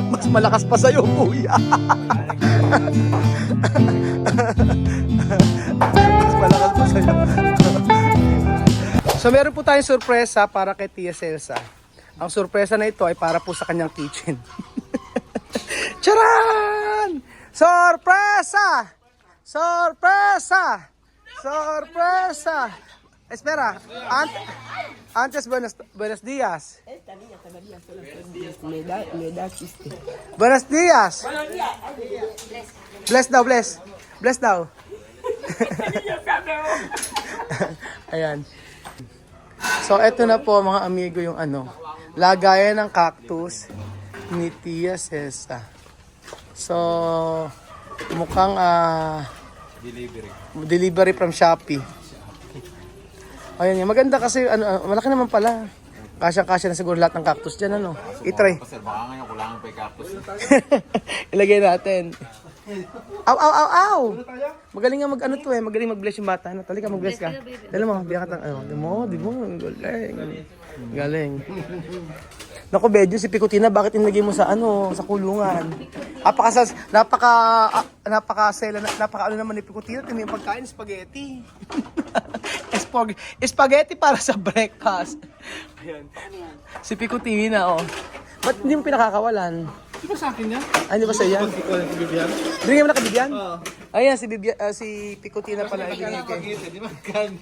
Mas malakas pa sa'yo, kuya. Mas malakas pa sa'yo. So meron po tayong sorpresa para kay Tia Celsa. Ang sorpresa na ito ay para po sa kanyang kitchen. Charan! Sorpresa! Sorpresa! Sorpresa! Espera, antes buenos días. Esta niña todavía solo me da chiste. Buenos días. Bless daw, bless. Bless daw. Ayan. So, eto na po mga amigo yung lagayan ng cactus ni Tia Celsa. So, mukhang delivery from Shopee. Ayan yan. Maganda kasi, malaki naman pala. Kasya-kasya na siguro lahat ng cactus dyan, I-try. Sir, baka ngayon kulangan pa yung cactus. Ilagay natin. Aw, aw, aw, aw! Magaling nga magaling mag-bless yung bata. Talika, mag-bless ka. Dala mo, biyak ka di mo, galing. Galing. Naku, Bedyo, si Picotina, bakit inilagay mo sa kulungan? Napaka naman ni Picotina, yung pagkain, spaghetti. Spaghetti para sa breakfast. Ayan. Si Picotina, Ba't hindi mo pinakakawalan? Di ba sa akin yan? Ay, di ba sa yan? Hindi ko lang bibigyan. Hindi mo nakabigyan? Oo. Ayan, si Picotina pala ay binigay. Di ba kan?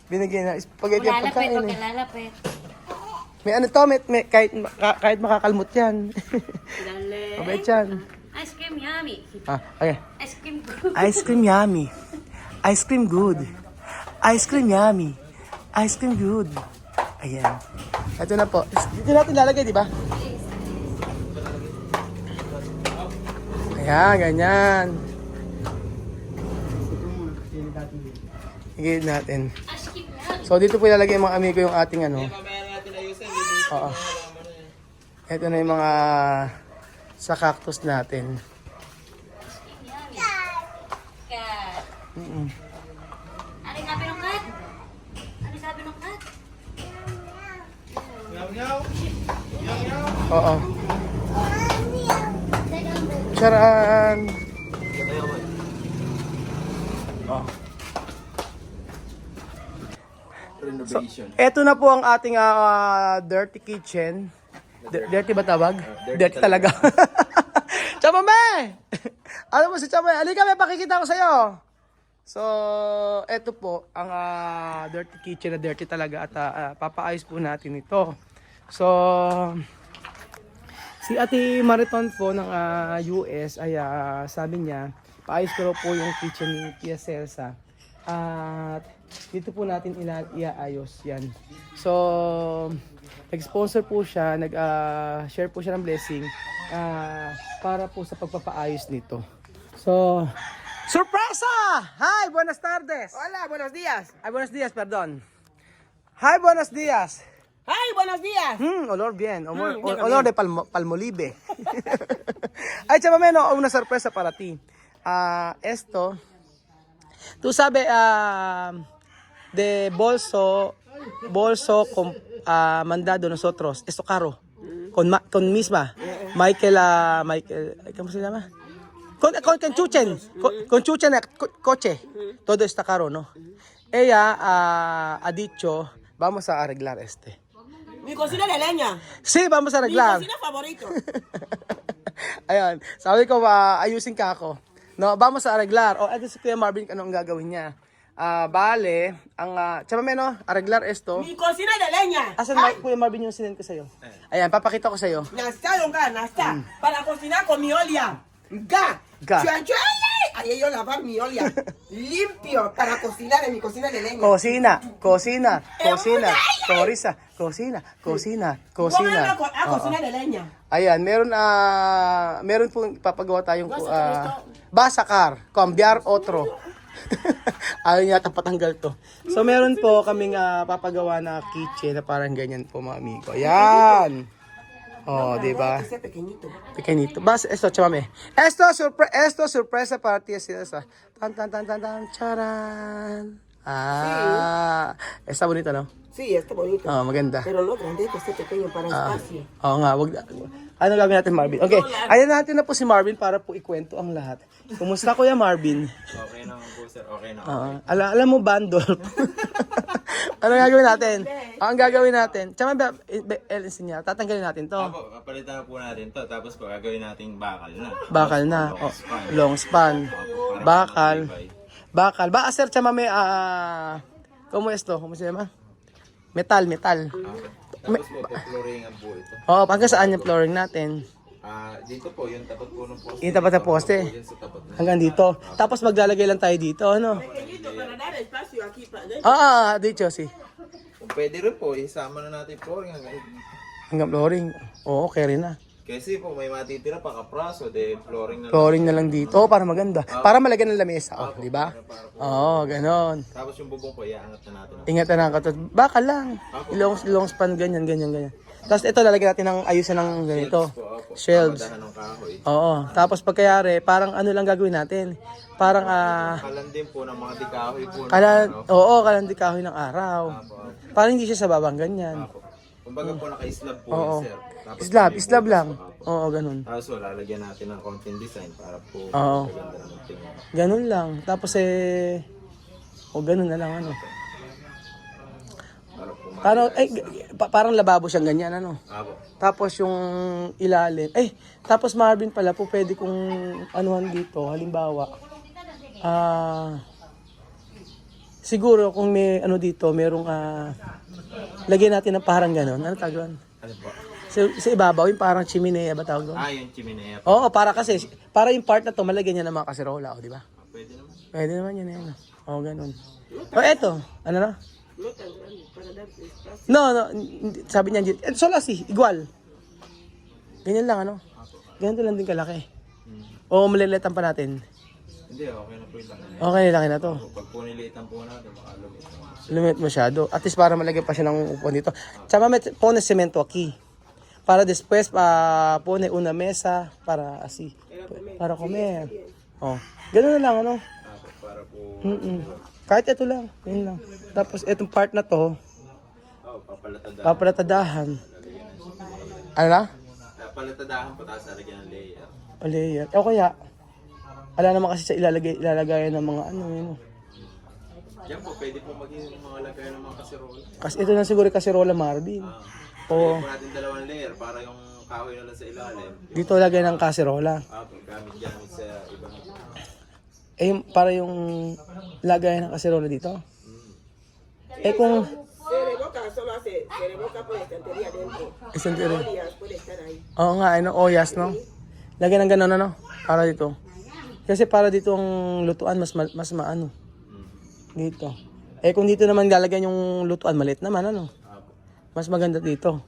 Binigay na spaghetti ang Lalapit, pagkain huwag eh. ka lalapit. May kahit makakalmot yan. Lalit. Mabait yan. Ice cream yummy. Okay. Ice cream good. Ice cream yummy. Ice cream good. Ice cream yummy. Ice cream good. Ayan. Ito na po. Dito natin lalagay, di ba? Ayan, ganyan. Higit natin. Ice cream yummy. So, dito po ilalagay mga amigo yung ating Mamaya natin ayusin. Oo. Ito na yung mga sa cactus natin. Yummy. Cat. Ano sabi ng cat? Ano sabi ng cat? Yaw-yaw. Yaw-yaw. Oo. Charan! Oh. So, Renovation. eto na po ang ating dirty kitchen. Dirty ba tawag? Dirty talaga. Chamame! Ano mo si Chamame? Halika, may pakikita ko sa'yo. So, eto po ang dirty kitchen na dirty talaga at papaayos po natin ito. So, si Ate Mariton po ng US ay sabi niya, paayos ko raw po yung kitchen ni Tia Celsa. At dito po natin iaayos yan. So, nag-sponsor po siya, nag-share po siya ng blessing para po sa pagpapaayos nito. So, sorpresa! Hi, buenas tardes! Hola, buenos días. Ay, buenos días, perdón. Hi, buenos días! Ay, buenos días. Olor bien. Olor de palmolive. Ay, Chamame, una sorpresa para ti. Esto, tú sabes, de bolso mandado nosotros, esto caro, con misma, Michael, ¿cómo se llama? Con Chuchen, con Chuchen, coche, todo está caro, ¿no? Ella ha dicho, vamos a arreglar este. Mi cocina de leña. Sí, vamos a Mi arreglar. cocina favorito. Ayan, sabi ko, ayusin ka ako. No, vamos a arreglar. Ito si Kuya Marvin, ano ang gagawin niya? Bale, Chamame, arreglar esto. Mi cocina de leña. Asan Kuya Marvin yung sinend ko sa'yo? Ayan, papakita ko sa'yo. Nasta, longa, nasta. Para cocinar con mi olla. Ga. Ga. Chua, chua, ay, ahí yo lavar mi olla. Limpio para cocinar en mi cocina de leña. Cocina. Cocina. Pónganlo a cocina de leña. Ayan, meron pong papagawa tayong basakar, cambiar otro. Ayaw niya patanggal to. So meron po kaming papagawa na kitchen na parang ganyan po mga amigo. Ayan. Oh, di ba? Ese pequeñito. Pequeñito. Bas, esto, chamame. Esto sorpresa para ti, Celsa. Tan, charan. Está bonito, ¿no? Sí, está bonito. Maganda. Pero no grande, que esté pequeño para espacio. Oo nga, ano gagawin natin, Marvin? Okay, ayan natin na po si Marvin para po ikwento ang lahat. Kumusta, Kuya Marvin? Okay naman po, sir. Okay naman. Alam mo, Bandol. Ano gagawin natin? Ang gagawin natin, tsaka LNC niya, tatanggalin natin to. Opo, papalitan na po natin to. Tapos po, gagawin nating bakal na. Bakal na. Long span. Bakal. Bakal. Ba, sir, tsaka may, ¿cómo esto? ¿Cómo se llama? Metal. Tapos po, flooringan po ito. Oo, hanggang saan yung flooring natin? Dito po, yung tapat po ng poste. Yung tapat ng poste. Yan sa tapat na. Hanggang dito. Tapos maglalagay lang tayo dito, ano? Pequeñito para dar espacio aquí para dentro. Dito, si. Kung pwede rin po, isama na natin flooring hanggang. Hanggang flooring. Oo, okay rin na. Kasi po, may matitira pa kapraso, de flooring na lang. Flooring na lang dito. Para maganda. Para malagyan ng lamesa. Di ba? Oo, ganon. Tapos yung bubong po, iaangat na natin. Ingatan na ka to. Baka lang. Long span, ganyan. Tapos ito, lalagyan natin ng ayusan ng ganito. Shelves. Madahan ng kahoy. Oo. Tapos pagkayari, parang ano lang gagawin natin. Parang, Kalan din po ng mga dikahoy po. kalandik kahoy ng araw. Parang hindi siya sa babang ganyan. Kumbaga po, naka-slab po Oo. yun, sir. Tapos Slab lang. Oo, ganun. Tapos lalagyan natin ng konting design para po Oo. maganda ng tingin. Ganun lang. Tapos ganun na lang ano. Para po Parang lababo siyang ganyan ano. Apo. Tapos yung ilalim. Tapos Marvin pala po pwede kong anuhan dito. Halimbawa, siguro kung may ano dito, merong lagyan natin ng parang gano'n. Ano tawag? Ano po? Sa ibabaw, yung parang chimenea ba tawag doon? Yung chimenea po. Oo, para yung part na to, malagyan niya ng mga kaserola, di ba? Pwede naman. Pwede naman yun, ano. Oo, ganun. Eto, ano na? No tan grande para dar espacio. No, sabi niya, solo así, igual. Ganyan lang, ano? Ganyan lang din kalaki. O malilitan pa natin. Hindi, okay na po yung laki. Okay, laki na to. Pag po nilitan po natin, baka lumit naman. Lumit masyado. At least para malagyan pa siya ng upuan dito. Tsaka pone cemento aquí. Para después, pone una mesa para así. Para comer. Oh. Ganun na lang, ano? Para po, Kahit ito lang. Yun lang. Tapos, itong part na to, papalatadahan. papalatadahan. Ano na? Papalatadahan po, tapos lalagyan ng layer. O layer. O kaya, ala naman kasi sa ilalagayan ng mga ano, yun. Diyan po, pwede po maging mga lagay ng mga kaserola. Kasi ito na siguro kaserola, Marvin. Lagyan po natin dalawang layer para yung kahoy na lang sa ilalim. Dito lagay ng kaserola. Gamit sa ibang. Para yung lagay ng kaserola dito. Kung Se revoca, solo se revoca por estantería dentro. Estantería. Ollas puede estar ahí. Oo nga, oyas, no? Lagyan ng gano'n, ano? Para dito. Kasi para dito ang lutuan, mas maano. Dito. Kung dito naman lalagyan yung lutuan, maliit naman, ano? Mas maganda dito.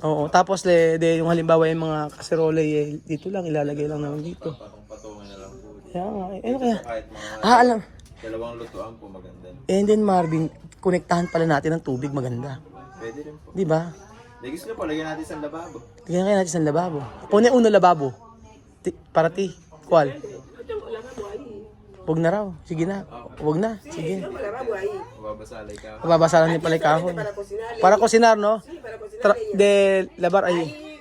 Oo, tapos yung halimbawa yung mga kaserola, dito lang, ilalagay lang naman dito. Patungan na lang po. Kaya nga, ano kaya? Kahit mga Alam. dalawang lutuan po maganda. And then Marvin, konektahan pala natin ng tubig, maganda. Pwede rin po. Di ba? Gusto nyo po, lagyan natin sa lababo. Tignan kaya natin sa lababo. Pone uno lababo. Para ti. Kual? Huwag na raw. Sige na. Huwag na. Sige. Tengo lavabo ahí. Mababasalay ka. Mababasalan din pala yung kahon. Para cocinar. Para cocinar, no? Sí, para cocinar. De labar ahí. Ahí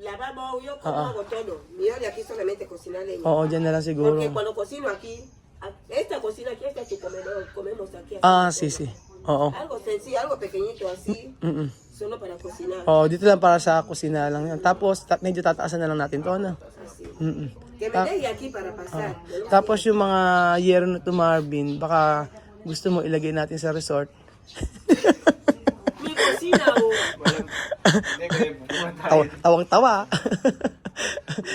lavabo, yo como hago todo. Mi olla aquí solamente cocinar leña. Oo, dyan na lang siguro. Porque cuando cocino aquí, esta cocina aquí, esta que comemos aquí. Sí. Oo. Algo sencillo, algo pequeñito así, solo para cocinar. Oo, dito lang para sa kusina lang yan. Tapos, medyo tataasan na lang natin to, ano? Así. Mm-mm. Que me deje aquí para pasar. Tapos yung mga yero na to, Marvin, baka gusto mo ilagay natin sa resort. Mi cocina, Hindi, kaya bubuhan tayo. Tawang-tawa.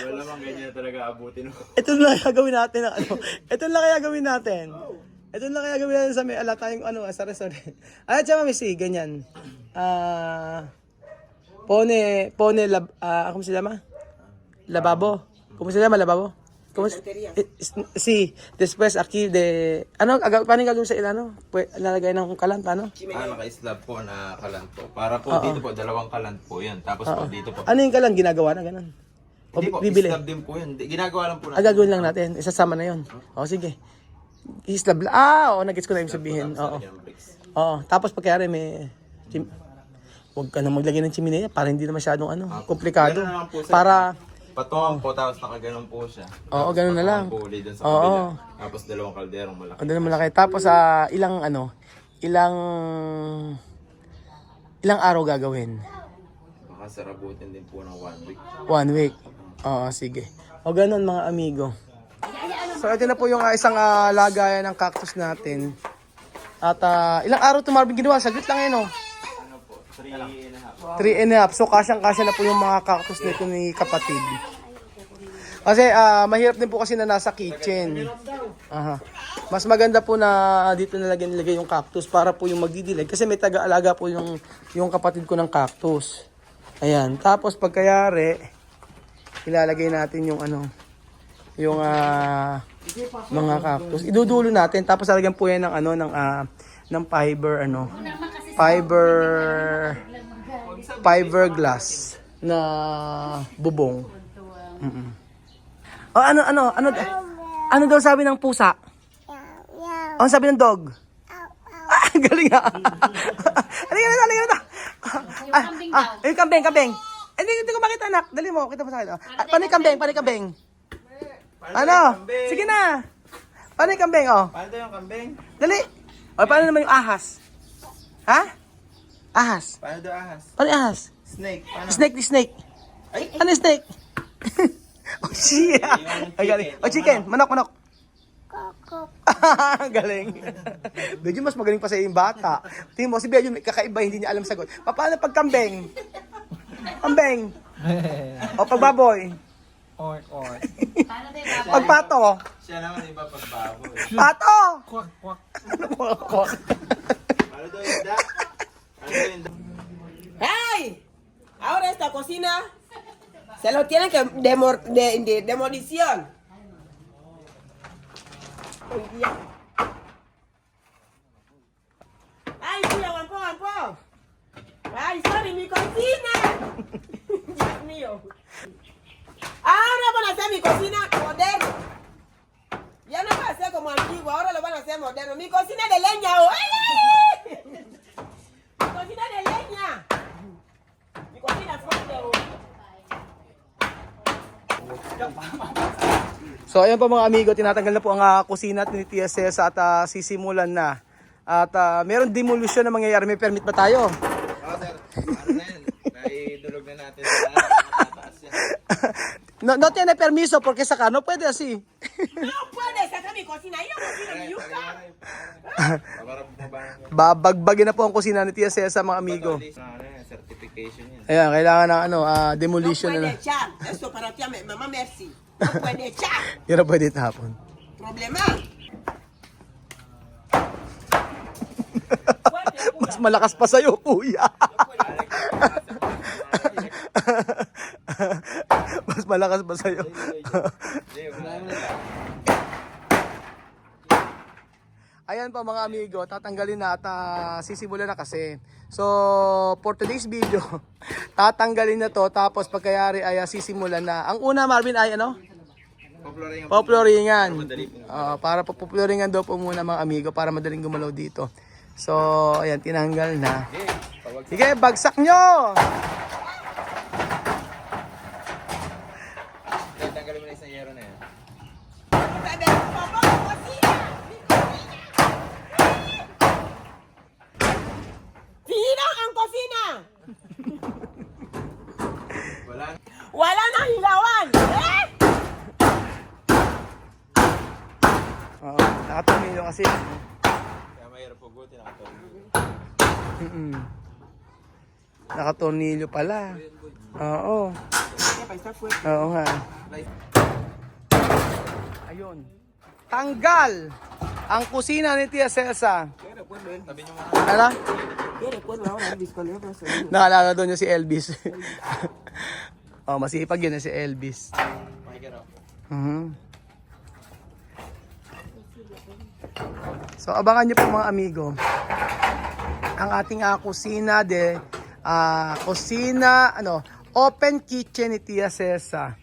Wala mang ganyan talaga abutin mo. Ito na kaya gawin natin. Ito na kaya gawin natin. Ito na kaya gawin natin sa may ala tayong sa resort. Tsaka mami, ganyan. ¿Cómo se llama? Lababo. ¿Cómo se llama lababo? Sí, después aquí paano gagawin sa ilano? Lalagay ng kalan, paano? Naka-slab po na kalan po. Para po dito po, dalawang kalan po yan. Tapos po dito po. Ano yung kalan? Ginagawa na ganun? O Hindi po, bibili? slab din po yun. Ginagawa lang po natin. Gagawin lang natin. Isasama na yun. O, sige. Islab. Oo, nag-gets ko na yung sabihin. Oo. Lagyan ng bricks. Oo. Tapos pagkayari may Huwag ka na maglagay ng chiminea para hindi na masyadong komplikado. Ganun na lang po, sir. Para, Patungan po, tapos nakaganon po siya. oo, ganun na lang. Puli dun sa Oo. kabila. Tapos dalawang kalderong malaki. Ano na malaki. Tapos, ilang araw gagawin? Baka sarabutin din po ng 1 week. 1 week. Oo, sige. O ganun mga amigo. So ito na po yung isang lagayan ng cactus natin. At ilang araw ito Marvin ginawa? Saglit lang yun, oh. Ano po? 3.5. 3.5. So kasyang-kasya na po yung mga cactus nito ni kapatid. Kasi mahirap din po kasi na nasa kitchen. Aha. Mas maganda po na dito nilagay yung cactus para po yung magdidilig. Kasi may taga-alaga po yung kapatid ko ng cactus. Ayan. Tapos pagkayari, ilalagay natin yung yung mga cactus. Idudulo natin. Tapos lalagyan po yan ng fiberglass na bubong. Oh, ano daw sabi ng pusa? Ano sabi ng dog? Galing ha. Halika na. Yung kambing. Hindi ko makita, anak. Dali mo, kita mo sa akin. Paano yung kambing? Ano? Sige na. Paano yung kambing, oh? Paano yung kambing? Dali. O, paano naman yung ahas? Ha? Ahas. Paano daw ahas? Paano yung ahas? Snake. Paano? Snake. Ano yung snake? Oh, shit. Ay, galing. Oh, chicken. Manok. Galing. Medyo mas magaling pa sa yung bata. Tingin mo, si Medyo kakaiba, hindi niya alam sagot. Paano pag kambing? Kambing. O pag baboy? Or. Paano tayo babay? Pag pato? Siya naman iba pag baboy. Pato! Kwak. Paano daw yung duck? Paano daw yung duck? ¡Hey! Ahora esta cocina se lo tienen que demolición. ¡Ay, tío, guapo! ¡Ay, sorry, mi cocina! Dios mío. Ahora van a hacer mi cocina moderno. Ya no va a ser como antiguo, ahora lo van a hacer moderno. Mi cocina de leña, ¡oye! Mi cocina de leña. Mi cocina fuerte, So ayan po mga amigo, tinatanggal na po ang kusina ni Tia Cesa at sisimulan na. At meron demolition na mangyayari. May permit ba tayo? Oo, sir. Ano na yan? Naidulog na natin sa matataas yan. No tiene permiso porque saka no puede así. No puedes sacar mi cocina, yo cocino mi yuca. Para bumaba. Babagbagin na po ang kusina ni Tia Cesa mga amigo. Ano yan? Certification yan. Ayan, kailangan ng No demolition puede na. echar. Eso para ti, mamá Mercy. No puede echar. Yan na pwede tapon. Problema. Mas malakas pa sa'yo, kuya. Mas malakas pa sa'yo. Ayan pa mga amigo, tatanggalin na at sisimulan na kasi. So, for today's video, tatanggalin na to tapos pagkayari ay sisimulan na. Ang una Marvin ay ano? Poploringan. Para poploringan daw po muna mga amigo para madaling gumalaw dito. So, ayan, tinanggal na. Sige, bagsak nyo! Tanggalin mo na isang yero na yan. ¡Tira ang cocina! Wala. Wala na hilawan! Eh? Oo, nakatumilo kasi. Kaya mahirap pugutin ako. Nakatornilyo pala. Oo. Oo nga. Ayun. Tanggal ang kusina ni Tia Cesa. Tabi nyo muna. Ano? Yo recuerdo ahora Elvis cuando yo pasé. Naalala doon niya si Elvis. Oh, masipag yun na si Elvis. Makikiraw. So abangan niyo po mga amigo ang ating kusina open kitchen ni Tia Cesa.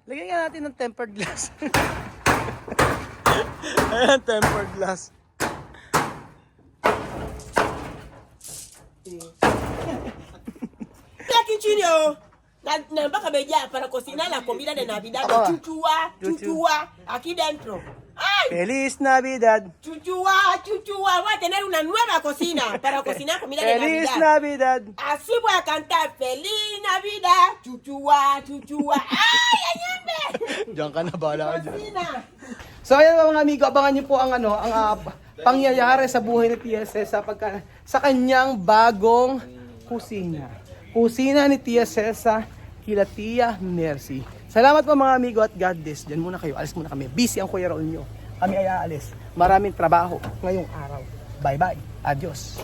Lagyan nga natin ng tempered glass. Ayan, tempered glass. chino. Na mpaka meja para cocinar la comida de Navidad. Apa? Chuchua, chuchua, aquí dentro. ¡Ay! Feliz Navidad! Chuchua, chuchua. Voy a tener una nueva cocina para cocinar comida de Feliz Navidad. Navidad! Así voy a cantar. Feliz Navidad. Chuchua, chuchua. ¡Ay, ayambe! Diyan ka na, bahala ka dyan. Cocina. So ayan mga amigo, abangan niyo po ang pangyayari sa buhay ni Tia Celsa sa kanyang bagong kusina. Kusina ni Tia Celsa kila Tia Mercy. Salamat po mga amigo at God bless. Diyan muna kayo, alis muna kami. Busy ang Kuya Raul nyo. Kami ay aalis. Maraming trabaho ngayong araw. Bye bye. Adios.